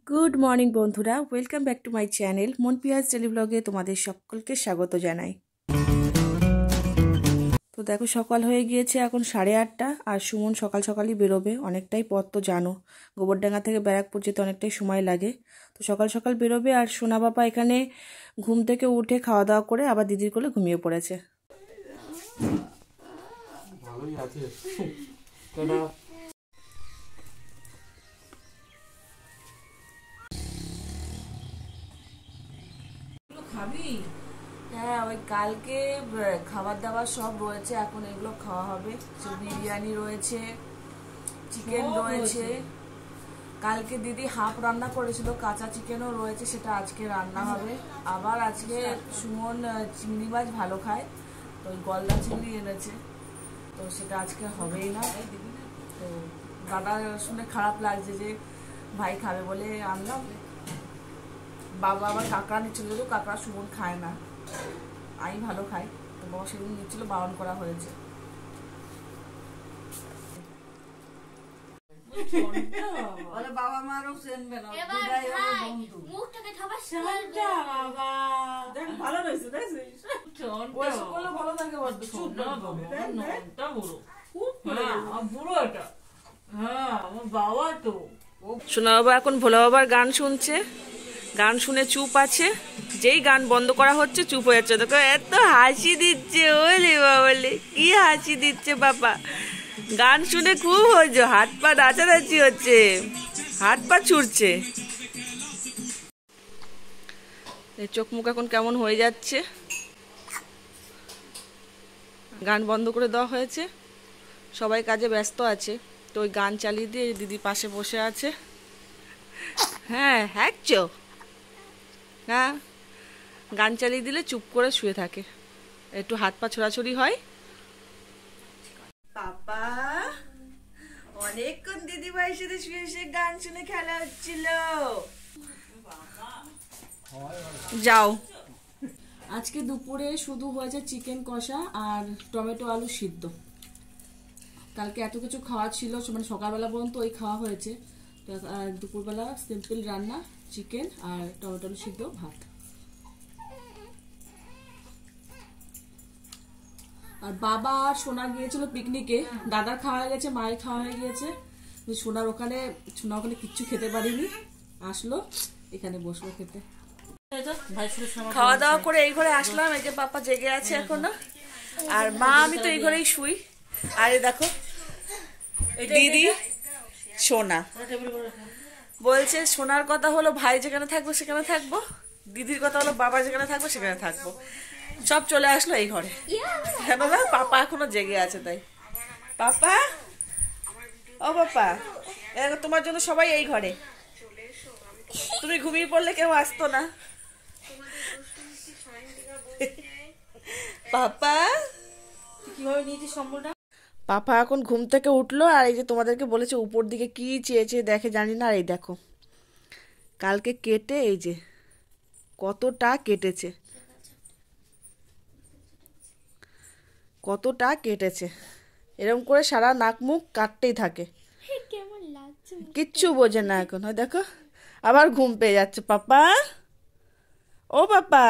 Good morning বন্ধুরা, welcome back to my channel মন পিয়াজ ডেলি ব্লগে তোমাদের সকলকে স্বাগত জানাই। তো দেখো সকাল হয়ে গিয়েছে, এখন 8:30 আর সুমন সকাল সকালই বেরোবে। অনেকটাই পথ তো জানো, গোবরডাঙ্গা থেকে ব্যারাকপুর যেতে অনেকটাই সময় লাগে। তো সকাল সকাল বেরোবে। আর সোনা বাবা এখানে ঘুম থেকে উঠে খাওয়া দাওয়া করে আবার দিদির কোলে ঘুমিয়ে পড়েছে। ভালোই আছে। হ্যাঁ, ওই কালকে খাবার দাবার সব রয়েছে, এখন এগুলো খাওয়া হবে। বিরিয়ানি রয়েছে, চিকেন রয়েছে। কালকে দিদি হাফ রান্না করেছিল, কাঁচা চিকেনও রয়েছে, সেটা আজকে রান্না হবে। আবার আজকে সুমন চিংড়ি মাছ ভালো খায়, তো ওই গলদা চিংড়ি এনেছে, তো সেটা আজকে হবেই না। তো দাদা শুনে খারাপ লাগছে যে ভাই খাবে বলে আনলাম। বাবা আবার কাঁকড়া নিচ্ছিল, তো কাঁকড়া সুমন খায় না, আমি ভালো খাই, তো বাবা সেদিন নিচ্ছিল, বারণ করা হয়েছে। বাবা মারও চেনবে না, ভালো রয়েছে, ভালো থাকে বুড়ো এটা। হ্যাঁ, আমার বাবা তো শোনা বাবা এখন ভোলা বাবার গান শুনছে, গান শুনে চুপ আছে। যেই গান বন্ধ করা হচ্ছে চুপ হয়ে যাচ্ছে। দেখো এত হাসি দিচ্ছে, ওলে বাবলে কি হাসি দিচ্ছে বাবা। গান শুনে খুব হচ্ছে, হাত পা নাচানাচি হচ্ছে, হাত পা ছুটছে। চোখ মুখ এখন কেমন হয়ে যাচ্ছে। গান বন্ধ করে দেওয়া হয়েছে, সবাই কাজে ব্যস্ত আছে। তো ওই গান চালিয়ে দিয়ে দিদি পাশে বসে আছে। হ্যাঁ হ্যাঁচো, হ্যাঁ গান চালিয়ে দিলে চুপ করে শুয়ে থাকে, একটু হাত পা ছোড়াছড়ি হয়। পাপা অনেকক্ষণ দিদি ভাইয়ের সাথে শুয়ে শুয়ে গান শুনে খেলা হচ্ছিল। যাও। আজকে দুপুরে শুধু হয়েছে চিকেন কষা আর টমেটো আলু সিদ্ধ। কালকে এত কিছু খাওয়া ছিল, মানে সকালবেলা পর্যন্ত ওই খাওয়া হয়েছে। আর দুপুরবেলা সিম্পল রান্না, চিকেন আর টমেটো আলু সিদ্ধ, ভাত। আর বাবা আর সোনা গিয়েছিল পিকনিকে, দাদার খাওয়া হয়ে গেছে, মায়ের খাওয়া হয়ে গিয়েছে। সোনা ওখানে কিচ্ছু খেতে পারিনি, আসলো এখানে বসলো খেতে। খাওয়া দাওয়া করে এই ঘরে আসলাম। এই যে পাপা জেগে আছে এখনো, আর মা আমি তো এই ঘরেই শুই। আর দেখো দিদি সোনা বলছে, সোনার কথা হলো ভাই যেখানে থাকবো সেখানে থাকবো, দিদির কথা হলো বাবা যেখানে থাকবো সেখানে থাকবো। সব চলে আসলো এই ঘরে, কেন না পাপা এখনো জেগে আছে তাই। পাপা, ও পাপা, তোমার জন্য সবাই এই ঘরে। তুমি ঘুমিয়ে পড়লে কেউ আসতো না। পাপা কিভাবে নিয়েছি সম্বলটা। পাপা এখন ঘুম থেকে উঠলো, আর এই যে তোমাদেরকে বলেছে উপর দিকে কি চেয়ে চেয়ে দেখে জানি না। আর এই দেখো কালকে কেটে এই যে কতটা কেটেছে, কতটা কেটেছে। এরকম করে সারা নাক মুখ কাটতেই থাকে, কিচ্ছু বোঝে না এখন। হয় দেখো আবার ঘুম পেয়ে যাচ্ছে। পাপা, ও পাপা।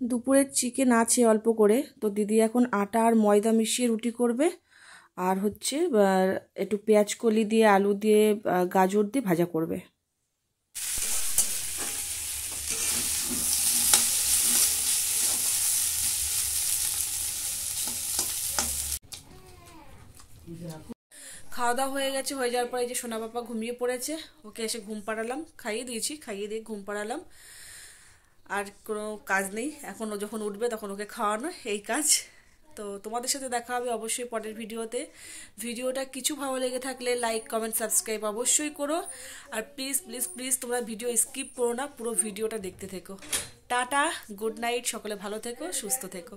দুপুরের চিকেন আছে অল্প করে, তো দিদি এখন আটা আর ময়দা মিশিয়ে রুটি করবে। আর হচ্ছে একটু পেঁয়াজ কলি দিয়ে, আলু দিয়ে, গাজর দিয়ে ভাজা করবে। খাওয়া দাওয়া হয়ে গেছে, হয়ে যাওয়ার পরে এই যে সোনা বাবা ঘুমিয়ে পড়েছে, ওকে এসে ঘুম পাড়ালাম, খাইয়ে দিয়েছি, খাইয়ে দিয়ে ঘুম পাড়ালাম। আর কোনো কাজ নেই এখন, ও যখন উঠবে তখন ওকে খাওয়ানো, এই কাজ। তো তোমাদের সাথে দেখা হবে অবশ্যই পরের ভিডিওতে। ভিডিওটা কিছু ভালো লেগে থাকলে লাইক কমেন্ট সাবস্ক্রাইব অবশ্যই করো। আর প্লিজ প্লিজ প্লিজ তোমরা ভিডিও স্কিপ করো না, পুরো ভিডিওটা দেখতে থেকো। টাটা, গুড নাইট, সকলে ভালো থেকো, সুস্থ থেকো।